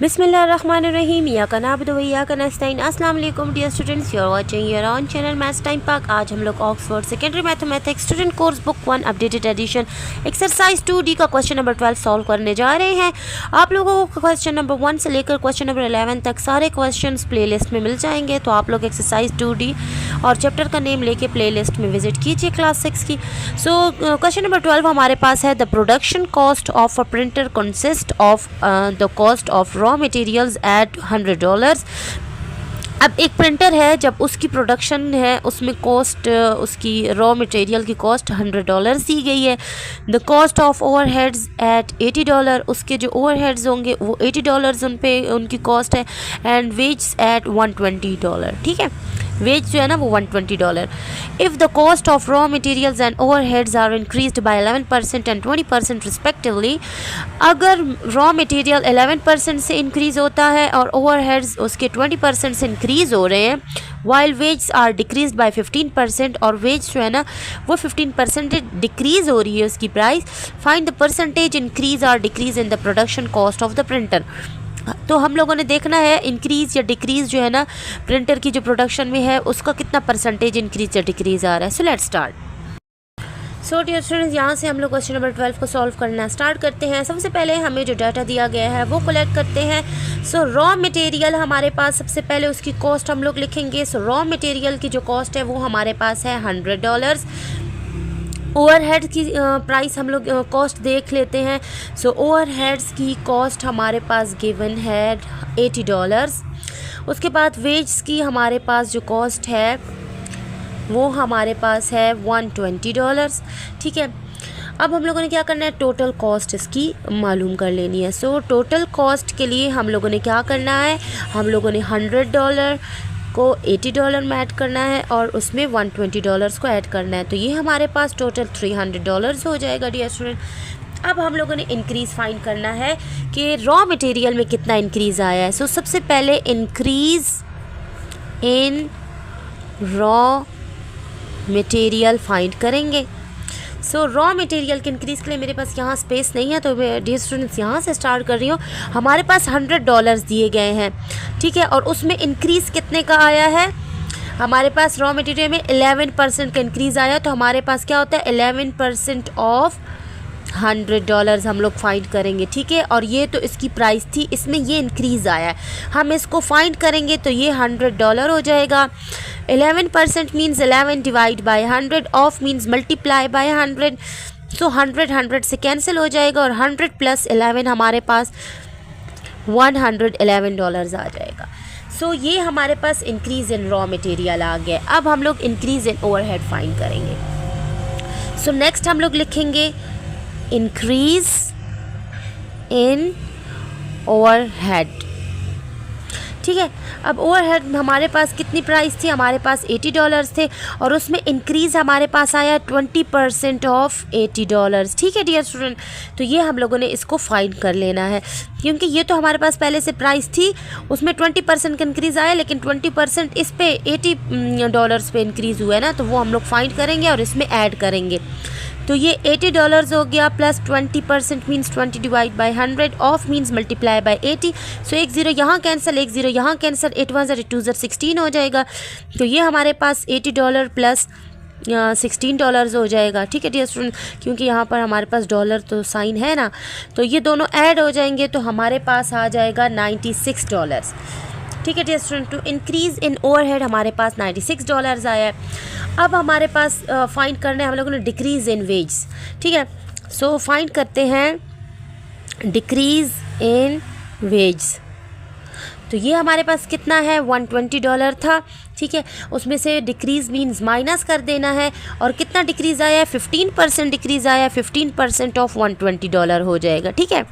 बिस्मिल्लाहिर्रहमानिर्रहीम या का नाबुदु व इय्याका नस्तईन। अस्सलाम वालेकुम dear students, you are watching your own channel maths time Pak. आज हम लोग Oxford secondary mathematics student course book 1 updated edition exercise 2D का क्वेश्चन नंबर 12 सॉल्व करने जा रहे हैं। आप लोगों को क्वेश्चन नंबर 1 से लेकर क्वेश्चन नंबर 11 तक सारे क्वेश्चन प्लेलिस्ट में मिल जाएंगे, तो आप लोग एक्सरसाइज 2D और चैप्टर का नेम लेके प्लेलिस्ट में विजिट कीजिए क्लास 6 की। सो क्वेश्चन नंबर 12 हमारे पास है, the production cost of a printer consist of the cost of raw materials at $100। अब एक प्रिंटर है, जब उसकी प्रोडक्शन है उसमें कॉस्ट उसकी रॉ मटेरियल की कॉस्ट $100 दी गई है। The cost of overheads at $80, उसके जो ओवरहेड्स होंगे वो $80 उन पे उनकी कॉस्ट है। एंड वेज एट $120, ठीक है, वेज जो है ना वो $120। If the cost of raw materials and overheads are increased by 11% and 20% respectively, अगर रॉ मटेरियल 11% से इंक्रीज़ होता है और ओवरहेड्स उसके 20% से इंक्रीज़ हो रहे हैं, while wages are decrease by 15%, और वेज जो है ना वो 15% डिक्रीज़ हो रही है उसकी price. Find the percentage increase और decrease in the production cost of the printer. तो हम लोगों ने देखना है इंक्रीज़ या डिक्रीज़ जो है ना प्रिंटर की जो प्रोडक्शन में है उसका कितना परसेंटेज इंक्रीज़ या डिक्रीज़ आ रहा है। So let's start. So dear students, यहाँ से हम लोग क्वेश्चन नंबर 12 को सॉल्व करना स्टार्ट करते हैं। सबसे पहले हमें जो डाटा दिया गया है वो कलेक्ट करते हैं। सो रॉ मटेरियल हमारे पास, सबसे पहले उसकी कॉस्ट हम लोग लिखेंगे। सो रॉ मटेरियल की जो कॉस्ट है वो हमारे पास है $100। ओवरहेड की प्राइस हम लोग कॉस्ट देख लेते हैं। सो ओवरहेड्स की कॉस्ट हमारे पास गिवन है $80। उसके बाद वेज की हमारे पास जो कॉस्ट है वो हमारे पास है $120, ठीक है। अब हम लोगों ने क्या करना है, टोटल कॉस्ट इसकी मालूम कर लेनी है। सो टोटल कॉस्ट के लिए हम लोगों ने क्या करना है, हम लोगों ने $100 को $80 में ऐड करना है और उसमें $120 को ऐड करना है, तो ये हमारे पास टोटल $300 हो जाएगा डियर स्टूडेंट। अब हम लोगों ने इंक्रीज़ फाइंड करना है कि रॉ मटेरियल में कितना इंक्रीज़ आया है। सो सबसे पहले increase in raw material find करेंगे। सो रॉ मटेरियल के इंक्रीज़ के लिए मेरे पास यहाँ स्पेस नहीं है, तो मैं डियर स्टूडेंट्स यहाँ से स्टार्ट कर रही हूँ। हमारे पास $100 दिए गए हैं, ठीक है, और उसमें इंक्रीज़ कितने का आया है, हमारे पास रॉ मटेरियल में 11% का इंक्रीज़ आया, तो हमारे पास क्या होता है 11% ऑफ $100 हम लोग फाइंड करेंगे, ठीक है। और ये तो इसकी प्राइस थी, इसमें ये इंक्रीज़ आया है, हम इसको फाइंड करेंगे तो ये $100 हो जाएगा। 11% means 11 divide by 100, of means multiply by 100। सो 100 से कैंसिल हो जाएगा और 100 प्लस 11 हमारे पास $111 आ जाएगा। सो ये हमारे पास इंक्रीज़ इन रॉ मटेरियल आ गया। अब हम लोग इंक्रीज़ इन ओवरहेड फाइंड करेंगे। सो नेक्स्ट हम लोग लिखेंगे इंक्रीज़ इन ओवरहेड, ठीक है। अब ओवरहेड हमारे पास कितनी प्राइस थी, हमारे पास $80 थे और उसमें इंक्रीज़ हमारे पास आया 20% ऑफ $80, ठीक है डियर स्टूडेंट। तो ये हम लोगों ने इसको फाइंड कर लेना है, क्योंकि ये तो हमारे पास पहले से प्राइस थी, उसमें 20% का इंक्रीज़ आया, लेकिन 20% इस पे $80 पे इंक्रीज़ हुआ है ना, तो वो हम लोग फाइंड करेंगे और इसमें ऐड करेंगे। तो ये $80 हो गया plus 20% means 20 divide by 100, of means multiply by 80। सो एक ज़ीरो यहाँ कैंसिल, एक ज़ीरो यहाँ कैंसिल, 8 1 8 2 16 हो जाएगा। तो ये हमारे पास $80 प्लस $16 हो जाएगा, ठीक है डियर स्टूडेंट, क्योंकि यहाँ पर हमारे पास डॉलर तो साइन है ना, तो ये दोनों ऐड हो जाएंगे तो हमारे पास आ जाएगा $96, ठीक है dear student. To increase in overhead हमारे पास $96 आया है। अब हमारे पास फाइंड करना है हम लोगों ने डिक्रीज़ इन वेज, ठीक है। सो फाइंड करते हैं डिक्रीज़ इन वेज। तो ये हमारे पास कितना है, $120 था, ठीक है, उसमें से डिक्रीज़ मीन्स माइनस कर देना है, और कितना डिक्रीज़ आया है 15% डिक्रीज़ आया है, 15% ऑफ $120 हो जाएगा, ठीक है।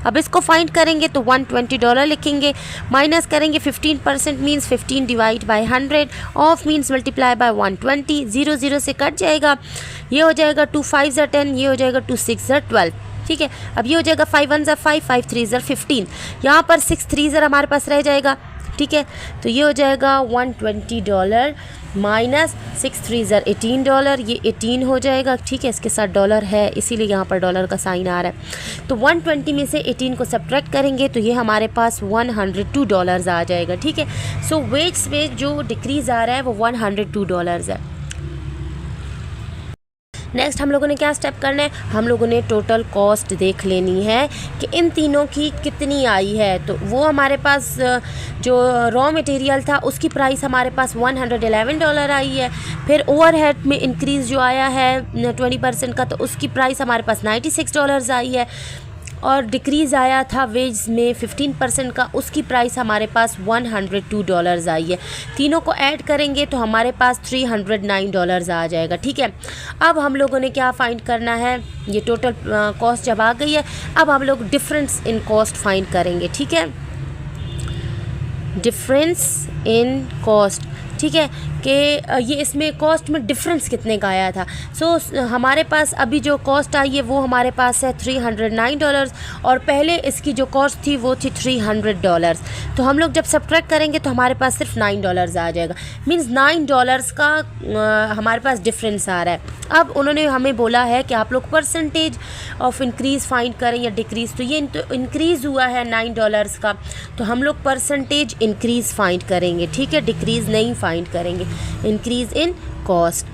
अब इसको फाइंड करेंगे तो $120 लिखेंगे, माइनस करेंगे 15% means 15 divide by 100, of means multiply by 120, 0 0 से कट जाएगा, ये हो जाएगा 2 5 10, ये हो जाएगा 2 6 12, ठीक है। अब ये हो जाएगा 5 1 5, 5 3 15, यहाँ पर 6 3 हमारे पास रह जाएगा, ठीक है। तो ये हो जाएगा $120 माइनस 6 3 $18, ये 18 हो जाएगा, ठीक है। इसके साथ डॉलर है इसीलिए यहाँ पर डॉलर का साइन आ रहा है। तो 120 में से 18 को सब्ट्रैक्ट करेंगे तो ये हमारे पास $102 आ जाएगा, ठीक है। सो वेज में जो डिक्रीज़ आ रहा है वो $102 है। नेक्स्ट हम लोगों ने क्या स्टेप करना है, हम लोगों ने टोटल कॉस्ट देख लेनी है कि इन तीनों की कितनी आई है। तो वो हमारे पास जो रॉ मटेरियल था उसकी प्राइस हमारे पास $111 आई है। फिर ओवरहेड में इंक्रीज़ जो आया है 20% का, तो उसकी प्राइस हमारे पास $96 आई है। और डिक्रीज़ आया था वेज में 15% का, उसकी प्राइस हमारे पास $102 आई है। तीनों को ऐड करेंगे तो हमारे पास $309 आ जाएगा, ठीक है। अब हम लोगों ने क्या फ़ाइंड करना है, ये टोटल कॉस्ट जब आ गई है, अब हम लोग डिफरेंस इन कॉस्ट फाइंड करेंगे, ठीक है। डिफरेंस इन कॉस्ट, ठीक है, कि ये इसमें कॉस्ट में डिफरेंस कितने का आया था। सो हमारे पास अभी जो कॉस्ट आई है वो हमारे पास है $309 और पहले इसकी जो कॉस्ट थी वो थी $300। तो हम लोग जब सब्ट्रैक्ट करेंगे तो हमारे पास सिर्फ $9 आ जाएगा, मींस $9 का हमारे पास डिफरेंस आ रहा है। अब उन्होंने हमें बोला है कि आप लोग परसेंटेज ऑफ इंक्रीज़ फाइंड करें या डिक्रीज़। तो ये इंक्रीज़ हुआ है $9 का, तो हम लोग परसेंटेज इंक्रीज़ फाइंड करेंगे, ठीक है, डिक्रीज़ नहीं फाइंड करेंगे। इंक्रीज़ इन कॉस्ट,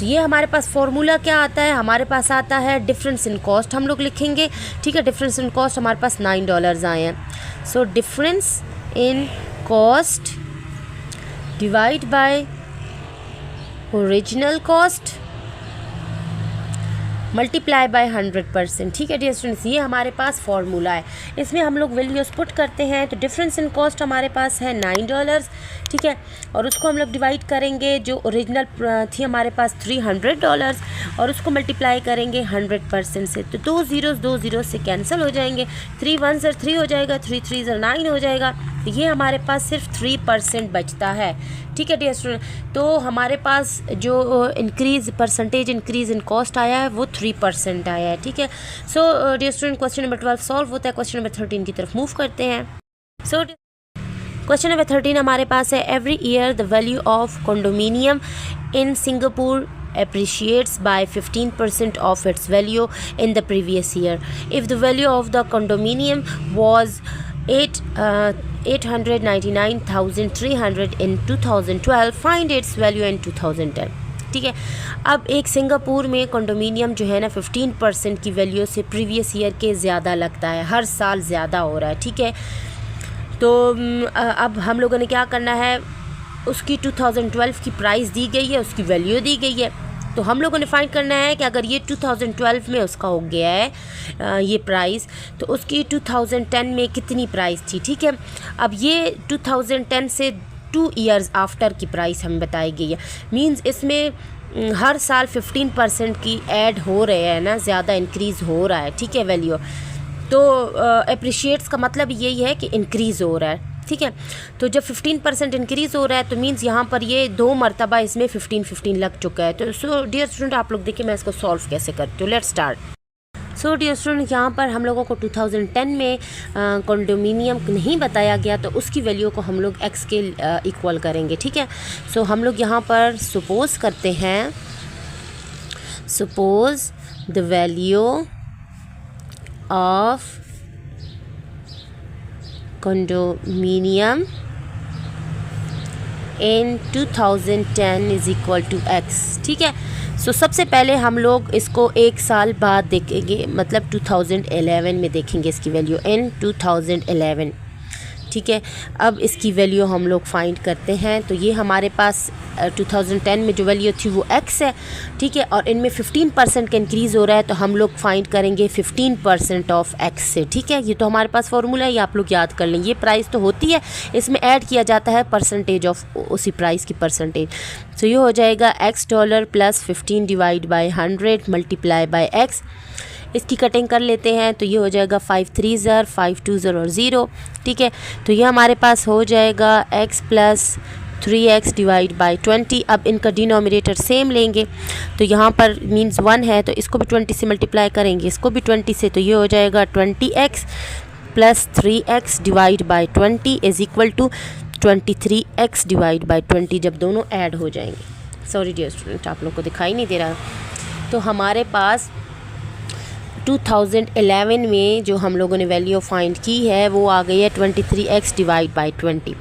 तो ये हमारे पास फॉर्मूला क्या आता है, हमारे पास आता है डिफरेंस इन कॉस्ट, हम लोग लिखेंगे, ठीक है। डिफरेंस इन कॉस्ट हमारे पास $9 आए हैं। So difference in cost divide by original cost multiply by 100%, ठीक है डियर स्टूडेंट्स। ये हमारे पास फॉर्मूला है, इसमें हम लोग वैल्यूज पुट करते हैं। तो डिफरेंस इन कॉस्ट हमारे पास है $9, ठीक है, और उसको हम लोग डिवाइड करेंगे, जो ओरिजिनल थी हमारे पास $300, और उसको मल्टीप्लाई करेंगे 100% से। तो 2 ज़ीरो से कैंसिल हो जाएंगे, 3 1 3 हो जाएगा, 3 3 9 हो जाएगा। तो ये हमारे पास सिर्फ 3% बचता है, ठीक है डियर स्टूडेंट। तो हमारे पास जो परसेंटेज इंक्रीज़ इन कॉस्ट आया है वो 3% आया है, ठीक है। So dear student question number 12 solve होता है। क्वेश्चन नंबर 13 की तरफ मूव करते हैं। सो क्वेश्चन नंबर 13 हमारे पास है, every year the value of condominium in Singapore appreciates by 15% of its value in the previous year. If the value of the condominium was 899,300 in 2012, find its value in 2010, ठीक है। अब एक Singapore में condominium जो है ना 15% की value से प्रीवियस ईयर के ज़्यादा लगता है, हर साल ज़्यादा हो रहा है, ठीक है। तो अब हम लोगों ने क्या करना है, उसकी 2012 की प्राइस दी गई है, उसकी वैल्यू दी गई है। तो हम लोगों ने फाइंड करना है कि अगर ये 2012 में उसका हो गया है ये प्राइस, तो उसकी 2010 में कितनी प्राइस थी, ठीक है। अब ये 2010 से 2 ईयर्स आफ्टर की प्राइस हमें बताई गई है, मींस इसमें हर साल 15% की ऐड हो रहे हैं ना, ज़्यादा इंक्रीज़ हो रहा है, ठीक है, वैल्यू। तो अप्रिशिएट्स का मतलब यही है कि इंक्रीज़ हो रहा है, ठीक है। तो जब 15% इंक्रीज़ हो रहा है तो मींस यहाँ पर ये 2 मरतबा इसमें 15 लग चुका है। तो सो डियर स्टूडेंट आप लोग देखिए मैं इसको सॉल्व कैसे करती हूँ। Let's start. So dear student यहाँ पर हम लोगों को 2010 में कंडोमिनियम नहीं बताया गया, तो उसकी वैल्यू को हम लोग x के इक्वल करेंगे, ठीक है। सो हम लोग यहाँ पर सपोज़ करते हैं, suppose the value of condominium in 2010 is equal to x, ठीक है। सो सबसे पहले हम लोग इसको 1 साल बाद देखेंगे, मतलब 2011 में देखेंगे इसकी वैल्यू इन 2011, ठीक है। अब इसकी वैल्यू हम लोग फाइंड करते हैं। तो ये हमारे पास 2010 में जो वैल्यू थी वो x है, ठीक है, और इनमें 15% का इंक्रीज़ हो रहा है, तो हम लोग फाइंड करेंगे 15% ऑफ x से, ठीक है। ये तो हमारे पास फॉर्मूला है, ये आप लोग याद कर लें। ये प्राइस तो होती है, इसमें ऐड किया जाता है परसेंटेज ऑफ उसी प्राइस की परसेंटेज। तो ये हो जाएगा $x plus 15 divide by 100 multiply by x। इसकी कटिंग कर लेते हैं, तो ये हो जाएगा 5 3 5 2 और 0, ठीक है। तो ये हमारे पास हो जाएगा x plus 3x divide by 20। अब इनका डिनोमिनेटर सेम लेंगे, तो यहाँ पर मींस 1 है, तो इसको भी 20 से मल्टीप्लाई करेंगे, इसको भी 20 से, तो ये हो जाएगा 20x plus 3x divide by 20 is equal to 23x divide by 20 जब दोनों ऐड हो जाएंगे। सॉरी डियर स्टूडेंट, आप लोग को दिखाई नहीं दे रहा। तो हमारे पास 2011 में जो हम लोगों ने वैल्यू फाइंड की है वो आ गई है 23x डिवाइड बाई 20।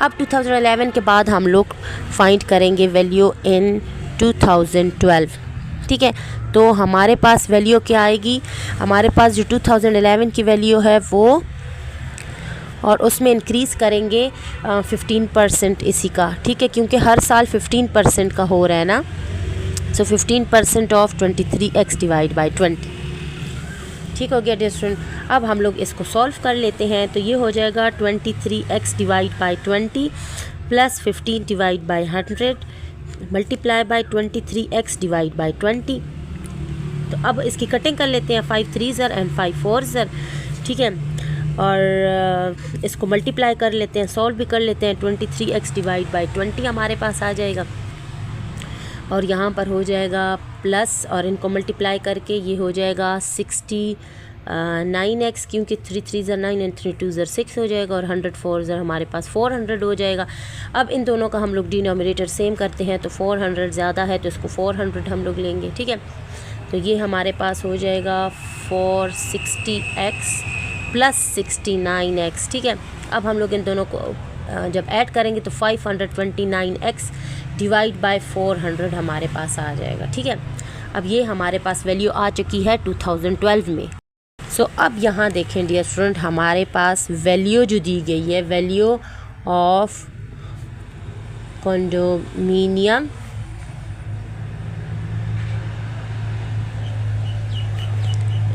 अब 2011 के बाद हम लोग फाइंड करेंगे वैल्यू इन 2012, ठीक है। तो हमारे पास वैल्यू क्या आएगी, हमारे पास जो 2011 की वैल्यू है वो, और उसमें इंक्रीज़ करेंगे 15% इसी का, ठीक है, क्योंकि हर साल 15% का हो रहा है ना। सो 15% ऑफ 23x डिवाइड बाई 20, ठीक हो गया डियर स्टूडेंट। अब हम लोग इसको सॉल्व कर लेते हैं। तो ये हो जाएगा 23x divide by 20 plus 15 divide by 100 multiply by 23x divide by 20। तो अब इसकी कटिंग कर लेते हैं, 5 3s एंड 5 4s, ठीक है, और इसको मल्टीप्लाई कर लेते हैं, सॉल्व भी कर लेते हैं। 23x डिवाइड बाई 20 हमारे पास आ जाएगा, और यहाँ पर हो जाएगा प्लस, और इनको मल्टीप्लाई करके ये हो जाएगा 69x, क्योंकि 3 3s 9 एंड 3 2s 6 हो जाएगा, और 100 4s हमारे पास 400 हो जाएगा। अब इन दोनों का हम लोग डिनोमिनेटर सेम करते हैं, तो 400 ज़्यादा है तो इसको 400 हम लोग लेंगे, ठीक है। तो ये हमारे पास हो जाएगा 460x प्लस 69x, ठीक है। अब हम लोग इन दोनों को जब ऐड करेंगे तो 529x डिवाइड बाय 400 हमारे पास आ जाएगा, ठीक है। अब ये हमारे पास वैल्यू आ चुकी है 2012 में। सो अब यहाँ देखें डियर स्टूडेंट, हमारे पास वैल्यू जो दी गई है, वैल्यू ऑफ कंडोमिनियम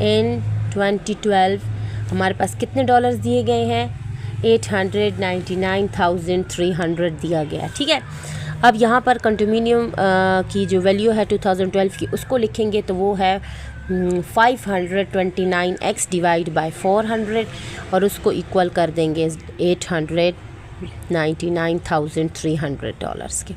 इन 2012 हमारे पास कितने डॉलर्स दिए गए हैं, 899,300 दिया गया, ठीक है। अब यहाँ पर कंडोमिनियम की जो वैल्यू है 2012 की उसको लिखेंगे, तो वो है 529x डिवाइड बाय 400, और उसको इक्वल कर देंगे 899,300 डॉलर्स के।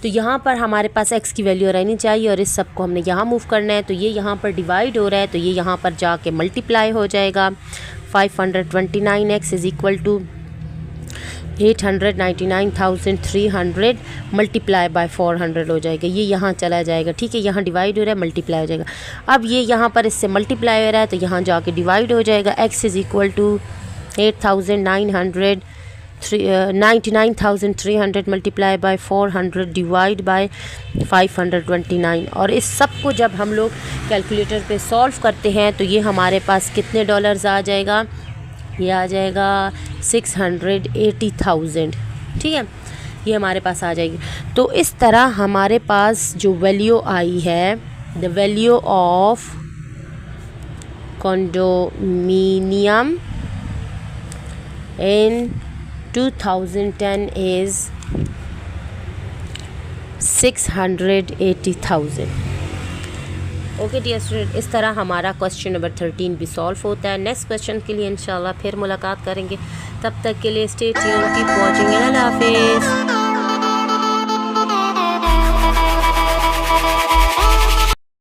तो यहाँ पर हमारे पास x की वैल्यू रहनी चाहिए, और इस सब को हमने यहाँ मूव करना है। तो ये यहाँ पर डिवाइड हो रहा है, तो ये यहाँ पर जाके मल्टीप्लाई हो जाएगा। 529x is equal to 899,300 multiply by 400 हो जाएगा। ये यहाँ चला जाएगा, ठीक है, यहाँ डिवाइड हो रहा है, मल्टीप्लाई हो जाएगा। अब ये यहाँ पर इससे मल्टीप्लाई हो रहा है, तो यहाँ जाके डिवाइड हो जाएगा। x is equal to 99,300 multiply by 400 divide by 529, और इस सब को जब हम लोग कैलकुलेटर पे सॉल्व करते हैं तो ये हमारे पास कितने डॉलर्स आ जाएगा, ये आ जाएगा 680,000, ठीक है, ये हमारे पास आ जाएगी। तो इस तरह हमारे पास जो वैल्यू आई है, the value of condominium in 2010 is 680,000। Okay dear student, इस तरह हमारा क्वेश्चन नंबर 13 भी सॉल्व होता है। नेक्स्ट क्वेश्चन के लिए इंशाल्लाह फिर मुलाकात करेंगे, तब तक के लिए स्टे ट्यून्ड, कीप वॉचिंग, अल्लाह हाफिज़।